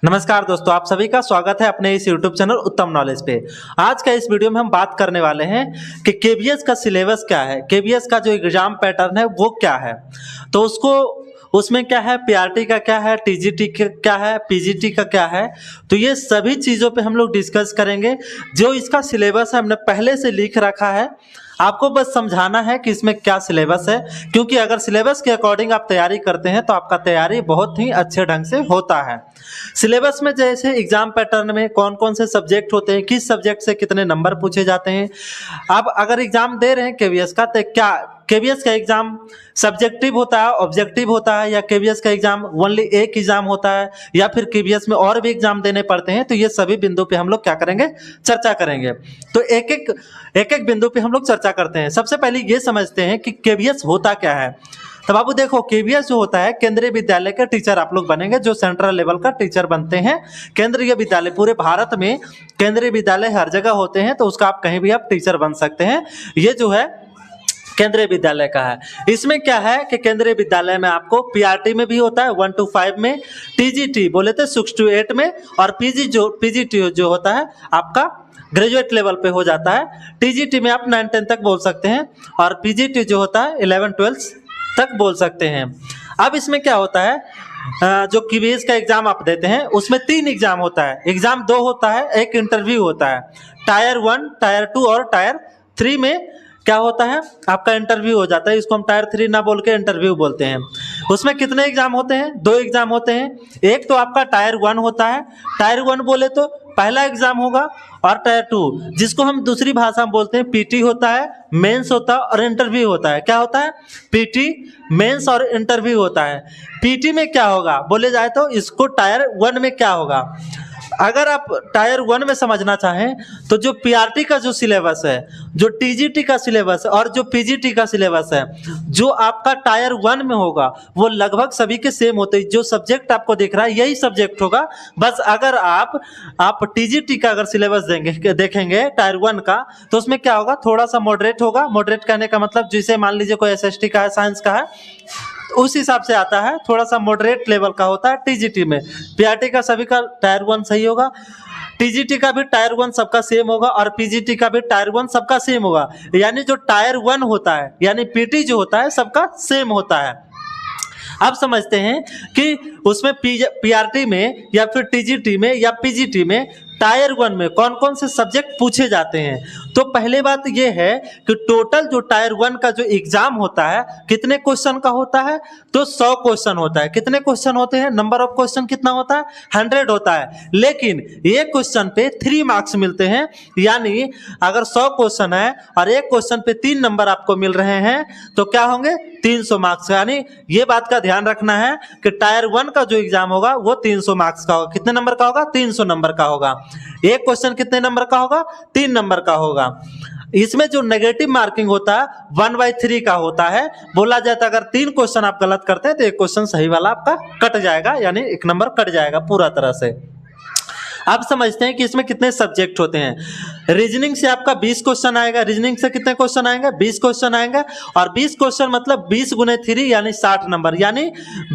नमस्कार दोस्तों, आप सभी का स्वागत है अपने इस YouTube चैनल उत्तम नॉलेज पे। आज का इस वीडियो में हम बात करने वाले हैं कि केवीएस का सिलेबस क्या है, केवीएस का जो एग्जाम पैटर्न है वो क्या है। तो उसमें क्या है, पीआरटी का क्या है, टीजीटी का क्या है, पीजीटी का क्या है, तो ये सभी चीज़ों पे हम लोग डिस्कस करेंगे। जो इसका सिलेबस है हमने पहले से लिख रखा है, आपको बस समझाना है कि इसमें क्या सिलेबस है, क्योंकि अगर सिलेबस के अकॉर्डिंग आप तैयारी करते हैं तो आपका तैयारी बहुत ही अच्छे ढंग से होता है। सिलेबस में जैसे एग्जाम पैटर्न में कौन कौन से सब्जेक्ट होते हैं, किस सब्जेक्ट से कितने नंबर पूछे जाते हैं। आप अगर एग्जाम दे रहे हैं केवीएस का, तो क्या केवीएस का एग्जाम सब्जेक्टिव होता है, ऑब्जेक्टिव होता है, या केवीएस का एग्जाम ओनली एक एग्जाम होता है, या फिर केवीएस में और भी एग्जाम देने पड़ते हैं। तो ये सभी बिंदु पे हम लोग क्या करेंगे, चर्चा करेंगे। तो एक एक बिंदु पे हम लोग चर्चा करते हैं। सबसे पहले ये समझते हैं कि केवीएस होता क्या है। तो बाबू देखो, केवीएस जो होता है केंद्रीय विद्यालय के टीचर आप लोग बनेंगे, जो सेंट्रल लेवल का टीचर बनते हैं। केंद्रीय विद्यालय, पूरे भारत में केंद्रीय विद्यालय हर जगह होते हैं, तो उसका आप कहीं भी आप टीचर बन सकते हैं। ये जो है केंद्रीय विद्यालय का है। इसमें क्या है कि केंद्रीय विद्यालय में आपको पीआरटी में भी होता है 1 to 5 में, टीजीटी बोले थे 6 to 8 में, और पीजीटी जो होता है आपका ग्रेजुएट लेवल पे हो जाता है। टीजीटी में आप 9-10 तक बोल सकते हैं, और पीजीटी जो होता है 11-12 तक बोल सकते हैं। अब इसमें क्या होता है, जो केवीएस का एग्जाम आप देते हैं उसमें 3 एग्जाम होता है। एग्जाम 2 होता है, एक इंटरव्यू होता है। टायर 1, टायर 2 और टायर 3 में क्या होता है, आपका इंटरव्यू हो जाता है। इसको हम टायर 3 ना बोल के इंटरव्यू बोलते हैं। उसमें कितने एग्जाम होते हैं, 2 एग्जाम होते हैं। एक तो आपका टायर 1 होता है, टायर 1 बोले तो पहला एग्जाम होगा, और टायर 2 जिसको हम दूसरी भाषा में बोलते हैं पीटी होता है, मेंस होता है और इंटरव्यू होता है। क्या होता है, पीटी, मेंस और इंटरव्यू होता है। पीटी में क्या होगा बोले जाए तो इसको टायर 1 में क्या होगा। अगर आप टायर 1 में समझना चाहें तो जो पीआरटी का जो सिलेबस है, जो टीजीटी का सिलेबस है और जो पीजीटी का सिलेबस है, जो आपका टायर 1 में होगा वो लगभग सभी के सेम होते हैं। जो सब्जेक्ट आपको दिख रहा है यही सब्जेक्ट होगा। बस अगर आप टीजीटी का अगर सिलेबस देखेंगे टायर 1 का, तो उसमें क्या होगा, थोड़ा सा मॉडरेट होगा। मॉडरेट कहने का मतलब जैसे मान लीजिए कोई एसएसटी का है, साइंस का है, उस हिसाब से आता है, थोड़ा सा मॉडरेट लेवल का होता है टीजीटी में। पीआरटी का सभी का टायर 1 सही होगा, टीजीटी का भी टायर 1 सबका सेम होगा, और पीजीटी का भी टायर 1 सबका सेम होगा। यानी जो टायर 1 होता है, यानी पीटी जो होता है सबका सेम होता है। अब समझते हैं कि उसमें पीआरटी में या फिर टीजीटी में या पीजीटी में टायर 1 में कौन कौन से सब्जेक्ट पूछे जाते हैं। तो पहले बात यह है कि टोटल जो टायर 1 का जो एग्जाम होता है कितने क्वेश्चन का होता है, तो 100 क्वेश्चन होता है। कितने क्वेश्चन होते हैं, नंबर ऑफ क्वेश्चन कितना होता है, 100 होता है। लेकिन एक क्वेश्चन पे 3 मार्क्स मिलते हैं। यानी अगर 100 क्वेश्चन है और एक क्वेश्चन पे 3 नंबर आपको मिल रहे हैं तो क्या होंगे, 300 मार्क्स। यानी ये बात का ध्यान रखना है कि टायर 1 का जो एग्जाम होगा वो 300 मार्क्स का होगा। कितने नंबर का होगा, 300 नंबर का होगा। एक क्वेश्चन कितने नंबर का होगा, 3 नंबर का होगा। इसमें जो नेगेटिव मार्किंग होता है 1/3 का होता है। बोला जाता है अगर 3 क्वेश्चन आप गलत करते हैं तो एक क्वेश्चन सही वाला आपका कट जाएगा, यानी 1 नंबर कट जाएगा पूरा तरह से। अब समझते हैं कि इसमें कितने सब्जेक्ट होते हैं। रीजनिंग से आपका 20 क्वेश्चन आएगा। रीजनिंग से कितने क्वेश्चन आएंगे, 20 क्वेश्चन आएंगे, और 20 क्वेश्चन मतलब 20 × 3 यानी 60 नंबर। यानी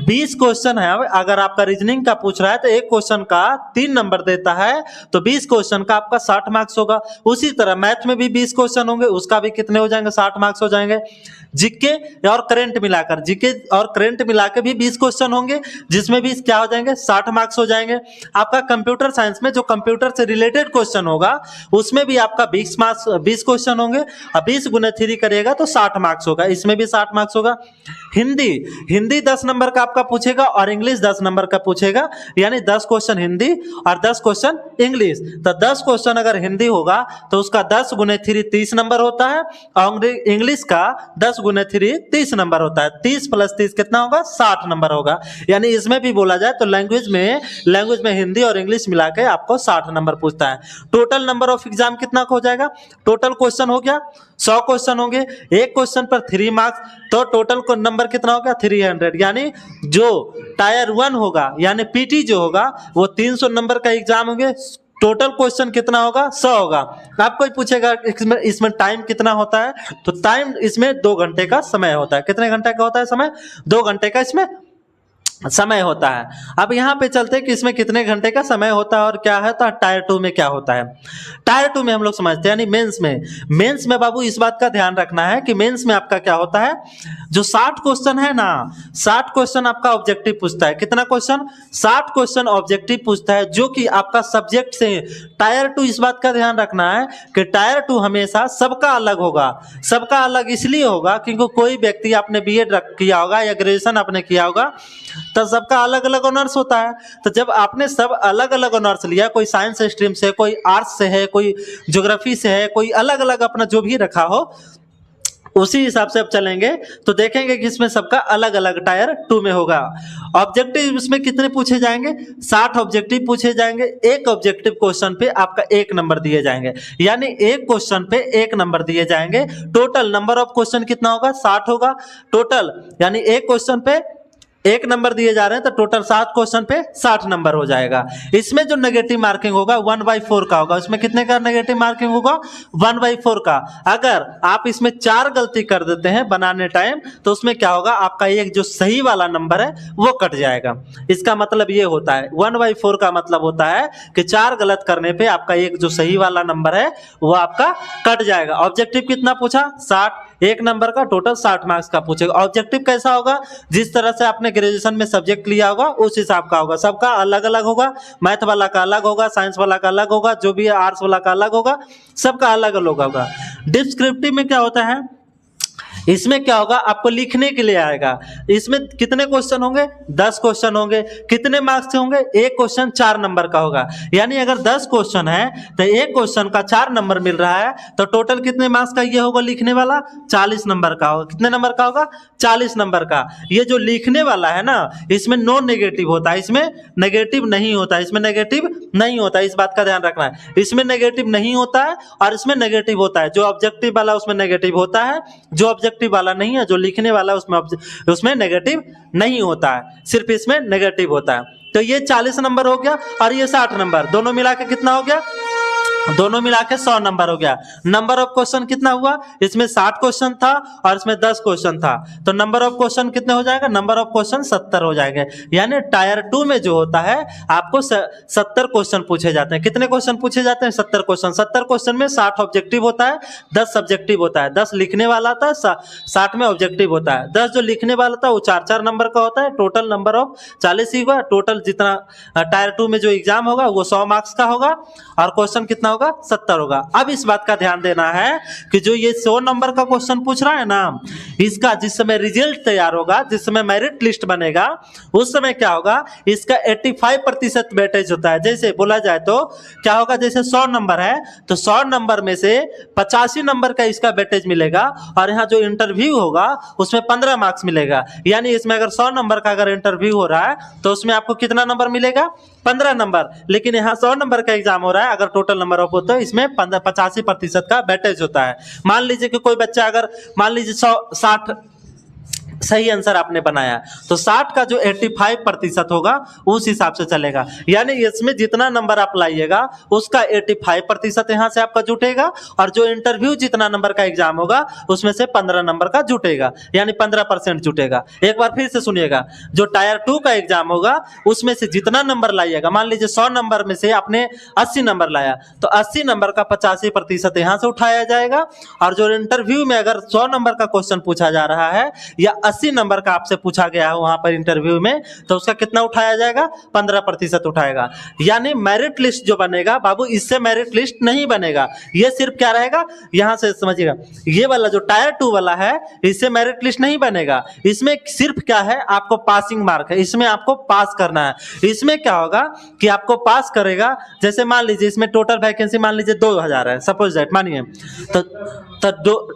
20 क्वेश्चन है। अगर आपका रीजनिंग का पूछ रहा है तो एक क्वेश्चन का 3 नंबर देता है, तो 20 क्वेश्चन का आपका 60 मार्क्स होगा। उसी तरह मैथ में भी 20 क्वेश्चन होंगे, उसका भी कितने हो जाएंगे, 60 मार्क्स हो जाएंगे। जीके और करंट मिलाकर, जीके और करंट मिलाकर भी 20 क्वेश्चन होंगे, जिसमें भी क्या हो जाएंगे, 60 मार्क्स हो जाएंगे। आपका कंप्यूटर साइंस में जो कंप्यूटर से रिलेटेड क्वेश्चन होगा उसमें भी आपका 20 क्वेश्चन होंगे, और 20 × 3 करिएगा तो 60 मार्क्स होगा। इसमें भी 60 मार्क्स होगा। हिंदी 10 नंबर का आपका पूछेगा, और इंग्लिश 10 नंबर का पूछेगा। यानी 10 क्वेश्चन हिंदी और 10 क्वेश्चन इंग्लिश। तो 10 क्वेश्चन अगर हिंदी होगा तो उसका 10 × 3 30 नंबर होता है, और इंग्लिश का 10 × 3 30 नंबर होता है। 30 + 30 कितना होगा, 60 नंबर होगा। यानी इसमें भी बोला जाए तो लैंग्वेज में हिंदी और इंग्लिश मिला के आपको 60 नंबर पूछता है। टोटल नंबर ऑफ एग्जाम कितना हो जाएगा, टोटल क्वेश्चन हो गया 100 क्वेश्चन होंगे, एक क्वेश्चन पर 3 मार्क्स, तो टोटल को नंबर कितना हो गया, 300। यानी जो टायर 1 होगा यानी पीटी जो होगा वो 300 नंबर का एग्जाम होंगे। टोटल क्वेश्चन कितना होगा, 100 होगा। आपको पूछेगा इसमें टाइम कितना होता है, तो टाइम इसमें 2 घंटे का समय होता है। कितने घंटे का होता है समय, 2 घंटे का इसमें समय होता है। अब यहाँ पे चलते हैं कि इसमें कितने घंटे का समय होता है और क्या है, तो टायर 2 में क्या होता है। टायर 2 में हम लोग समझते हैं, यानी मेंस में बाबू इस बात का ध्यान रखना है कि मेंस में आपका क्या होता है, जो 60 क्वेश्चन है ना, 60 क्वेश्चन आपका ऑब्जेक्टिव पूछता है। कितना क्वेश्चन, 60 क्वेश्चन ऑब्जेक्टिव पूछता है, जो कि आपका सब्जेक्ट से। टायर 2 इस बात का ध्यान रखना है कि टायर 2 हमेशा सबका अलग होगा। सबका अलग इसलिए होगा क्योंकि कोई व्यक्ति आपने बीएड किया होगा या ग्रेजुएशन आपने किया होगा, तो सबका अलग अलग ऑनर्स होता है। तो जब आपने सब अलग अलग ऑनर्स लिया, कोई साइंस स्ट्रीम से, कोई आर्ट्स से है, कोई ज्योग्राफी से है, कोई अलग अलग अपना जो भी रखा हो, उसी हिसाब से अब चलेंगे तो देखेंगे कि इसमें सबका अलग अलग टायर 2 में होगा। ऑब्जेक्टिव इसमें कितने पूछे जाएंगे, 60 ऑब्जेक्टिव पूछे जाएंगे। एक ऑब्जेक्टिव क्वेश्चन पे आपका 1 नंबर दिए जाएंगे, यानी एक क्वेश्चन पे 1 नंबर दिए जाएंगे। टोटल नंबर ऑफ क्वेश्चन कितना होगा, 60 होगा टोटल, यानी एक क्वेश्चन पे 1 नंबर दिए जा रहे हैं, तो टोटल 7 क्वेश्चन पे 60 नंबर हो जाएगा। इसमें जो नेगेटिव मार्किंग होगा 1/4 का होगा। इसमें कितने का नेगेटिव मार्किंग होगा, 1/4 का। अगर आप इसमें 4 गलती कर देते हैं बनाने टाइम, तो उसमें क्या होगा, आपका एक जो सही वाला नंबर है वो कट जाएगा। इसका मतलब ये होता है, 1/4 का मतलब होता है कि 4 गलत करने पे आपका एक जो सही वाला नंबर है वो आपका कट जाएगा। ऑब्जेक्टिव कितना पूछा, 60, 1 नंबर का टोटल 60 मार्क्स का पूछेगा। ऑब्जेक्टिव कैसा होगा, जिस तरह से आपने ग्रेजुएशन में सब्जेक्ट लिया होगा उस हिसाब का होगा। सबका अलग अलग होगा, मैथ वाला का अलग होगा, साइंस वाला का अलग होगा, जो भी आर्ट्स वाला का अलग होगा, सबका अलग अलग होगा। डिस्क्रिप्टिव में क्या होता है, इसमें क्या होगा, आपको लिखने के लिए आएगा। इसमें कितने क्वेश्चन होंगे, 10 क्वेश्चन होंगे। कितने मार्क्स से होंगे, एक क्वेश्चन 4 नंबर का होगा। यानी अगर 10 क्वेश्चन है तो एक क्वेश्चन का 4 नंबर मिल रहा है, तो टोटल कितने मार्क्स का ये होगा लिखने वाला, 40 नंबर का होगा। कितने नंबर का होगा, 40 नंबर का। ये जो लिखने वाला है ना, इसमें नॉन नेगेटिव होता है, इसमें नेगेटिव नहीं होता है, इसमें नेगेटिव नहीं होता है, इस बात का ध्यान रखना है। इसमें नेगेटिव नहीं होता है और इसमें नेगेटिव होता है। जो ऑब्जेक्टिव वाला उसमें नेगेटिव होता है, जो ऑब्जेक्टिव वाला नहीं है, जो लिखने वाला उसमें नेगेटिव नहीं होता है, सिर्फ इसमें नेगेटिव होता है। तो ये 40 नंबर हो गया और ये 60 नंबर, दोनों मिला के कितना हो गया, दोनों मिला के 100 नंबर हो गया। नंबर ऑफ क्वेश्चन कितना हुआ, इसमें 60 क्वेश्चन था और इसमें 10 क्वेश्चन था, तो नंबर ऑफ क्वेश्चन कितने हो जाएगा, नंबर ऑफ क्वेश्चन 70 हो जाएंगे। यानी टायर 2 में जो होता है आपको 70 क्वेश्चन पूछे जाते हैं। कितने क्वेश्चन पूछे जाते हैं, 70 क्वेश्चन। 70 क्वेश्चन में 60 ऑब्जेक्टिव होता है, 10 सब्जेक्टिव होता है। 10 लिखने वाला था, 60 में ऑब्जेक्टिव होता है। 10 जो लिखने वाला था वो 4-4 नंबर का होता है। टोटल नंबर ऑफ 40 ही हुआ। टोटल जितना टायर 2 में जो एग्जाम होगा वो 100 मार्क्स का होगा और क्वेश्चन कितना होगा, 70 होगा। अब इस बात का ध्यान देना है कि जो ये 100 नंबर का क्वेश्चन पूछ रहा है ना, इसका जिस समय रिजल्ट तैयार होगा, जिस समय मेरिट लिस्ट बनेगा, उस समय क्या होगा, इसका 85% वेटेज होता है। जैसे बोला जाए तो क्या होगा, जैसे 100 नंबर है तो 100 नंबर में से 85 नंबर का इसका वेटेज मिलेगा और यहाँ जो इंटरव्यू होगा उसमें 15 मार्क्स मिलेगा। यानी इसमें अगर 100 नंबर का अगर इंटरव्यू हो रहा है तो उसमें आपको कितना नंबर मिलेगा, 15 नंबर। लेकिन यहाँ 100 नंबर का एग्जाम हो रहा है, अगर टोटल नंबर ऑफ होता है इसमें 85% का वेटेज होता है। मान लीजिए कि कोई बच्चा अगर मान लीजिए 60 सही आंसर आपने बनाया तो 60 का जो 85% होगा उस हिसाब से चलेगा। यानी इसमें जितना नंबर आप लाइएगा उसका 85% यहाँ से आपका जुटेगा और जो इंटरव्यू जितना नंबर का एग्जाम होगा उसमें से 15 नंबर का जुटेगा, यानी 15% जुटेगा। एक बार फिर से सुनिएगा, जो टायर 2 का एग्जाम होगा उसमें से जितना नंबर लाइएगा, मान लीजिए 100 नंबर में से आपने 80 नंबर लाया तो 80 नंबर का 85% यहाँ से उठाया जाएगा और जो इंटरव्यू में अगर 100 नंबर का क्वेश्चन पूछा जा रहा है या 80 नंबर का आपसे पूछा गया है वहां पर इंटरव्यू में, तो उसका कितना उठाया जाएगा, 15% उठाएगा। यानी मेरिट लिस्ट जो बनेगा बाबू, इससे मेरिट लिस्ट नहीं बनेगा। ये सिर्फ क्या रहेगा, यहां से समझिएगा, ये वाला जो टायर 2 वाला है इससे मेरिट लिस्ट नहीं बनेगा। इसमें सिर्फ क्या है, आपको पासिंग मार्क है, इसमें आपको पास करना है। इसमें क्या होगा कि आपको पास करेगा, जैसे मान लीजिए इसमें टोटल वैकेंसी मान लीजिए 2000 है, सपोज दैट मानिए, तो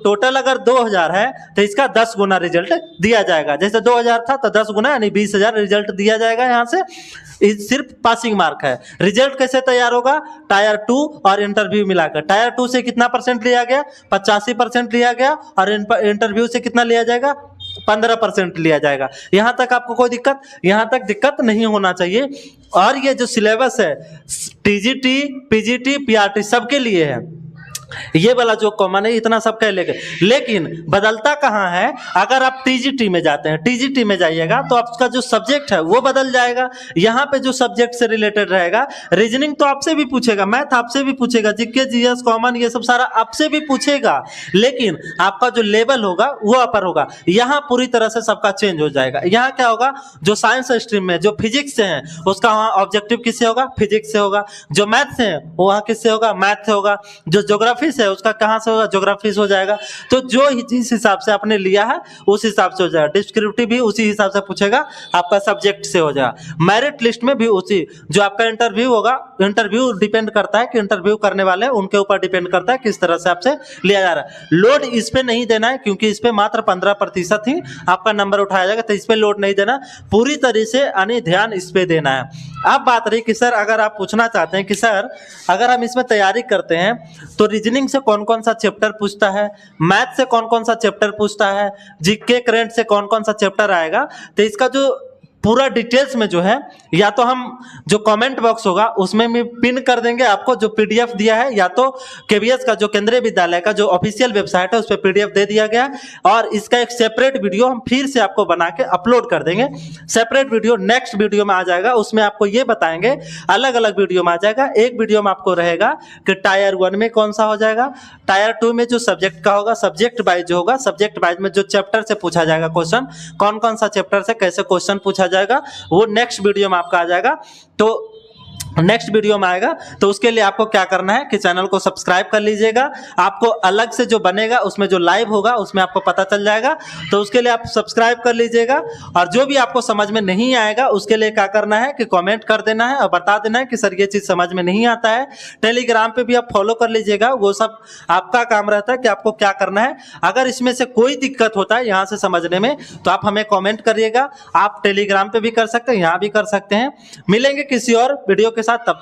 टोटल अगर 2000 है तो इसका 10 गुना रिजल्ट दिया जाएगा। जैसे 2000 था तो 10 गुना यानी 20,000 रिजल्ट दिया जाएगा। यहाँ से सिर्फ पासिंग मार्क है। रिजल्ट कैसे तैयार होगा, टायर 2 और इंटरव्यू मिलाकर। टायर 2 से कितना परसेंट लिया गया, 85% लिया गया और इंटरव्यू से कितना लिया जाएगा, 15% लिया जाएगा। यहां तक आपको कोई दिक्कत, यहां तक दिक्कत नहीं होना चाहिए। और ये जो सिलेबस है टीजीटी, पीजीटी, पीआरटी सबके लिए है। ये वाला जो कॉमन है इतना सब कह लेंगे, लेकिन बदलता कहाँ है, अगर आप टीजीटी में जाते हैं, टीजीटी में जाइएगा तो आपका जो सब्जेक्ट है वो बदल जाएगा। यहाँ पे जो सब्जेक्ट से रिलेटेड रहेगा, रीजनिंग तो आपसे भी पूछेगा, मैथ आपसे भी पूछेगा, जीके जीएस कॉमन ये सब सारा आपसे भी पूछेगा, लेकिन आपका जो लेवल होगा वो अपर होगा। यहाँ पूरी तरह से सबका चेंज हो जाएगा। यहाँ क्या होगा, जो साइंस स्ट्रीम में जो फिजिक्स से है उसका वहाँ ऑब्जेक्टिव किससे होगा, फिजिक्स से होगा। जो मैथ से है वो वहाँ किससे होगा, मैथ से होगा। जो ज्योग्राफी से है उसका कहाँ से होगा, ज्योग्राफी से हो जाएगा। तो जो जिस हिसाब से आपने लिया है उस हिसाब से हो जाएगा। डिस्क्रिप्टिव भी उसी हिसाब से पूछेगा, आपका सब्जेक्ट से हो जाएगा। मेरिट लिस्ट में भी उसी, जो आपका इंटरव्यू होगा, इंटरव्यू डिपेंड करता है कि इंटरव्यू करने वाले उनके ऊपर डिपेंड करता है किस तरह से आपसे लिया जा रहा है। लोड इस पे नहीं देना है, क्योंकि इस पे मात्र 15% ही आपका नंबर उठाया जाएगा, तो इस पे लोड नहीं देना, पूरी तरह से यानी ध्यान इस पे देना है। अब बात रही कि सर अगर आप पूछना चाहते हैं कि सर अगर हम इसमें तैयारी करते हैं तो रीजनिंग से कौन कौन सा चैप्टर पूछता है, मैथ से कौन कौन सा चैप्टर पूछता है, जीके करंट से कौन कौन सा चैप्टर आएगा, तो इसका जो पूरा डिटेल्स में जो है, या तो हम जो कमेंट बॉक्स होगा उसमें भी पिन कर देंगे आपको जो पीडीएफ दिया है, या तो केवीएस का जो केंद्रीय विद्यालय का जो ऑफिशियल वेबसाइट है उस पर पीडीएफ दे दिया गया है, और इसका एक सेपरेट वीडियो हम फिर से आपको बना के अपलोड कर देंगे। सेपरेट वीडियो नेक्स्ट वीडियो में आ जाएगा, उसमें आपको ये बताएंगे, अलग अलग वीडियो में आ जाएगा। एक वीडियो में आपको रहेगा कि टायर 1 में कौन सा हो जाएगा, टायर 2 में जो सब्जेक्ट का होगा, सब्जेक्ट वाइज जो होगा, सब्जेक्ट वाइज में जो चैप्टर से पूछा जाएगा क्वेश्चन, कौन कौन सा चैप्टर से कैसे क्वेश्चन पूछा जाएगा, वो नेक्स्ट वीडियो में आपका आ जाएगा। तो नेक्स्ट वीडियो में आएगा, तो उसके लिए आपको क्या करना है कि चैनल को सब्सक्राइब कर लीजिएगा। आपको अलग से जो बनेगा उसमें जो लाइव होगा उसमें आपको पता चल जाएगा, तो उसके लिए आप सब्सक्राइब कर लीजिएगा। और जो भी आपको समझ में नहीं आएगा उसके लिए क्या करना है कि कमेंट कर देना है और बता देना है कि सर ये चीज़ समझ में नहीं आता है। टेलीग्राम पे भी आप फॉलो कर लीजिएगा, वो सब आपका काम रहता है कि आपको क्या करना है। अगर इसमें से कोई दिक्कत होता है यहाँ से समझने में तो आप हमें कॉमेंट करिएगा। आप टेलीग्राम पे भी कर सकते हैं, यहाँ भी कर सकते हैं। मिलेंगे किसी और वीडियो के साथ, तब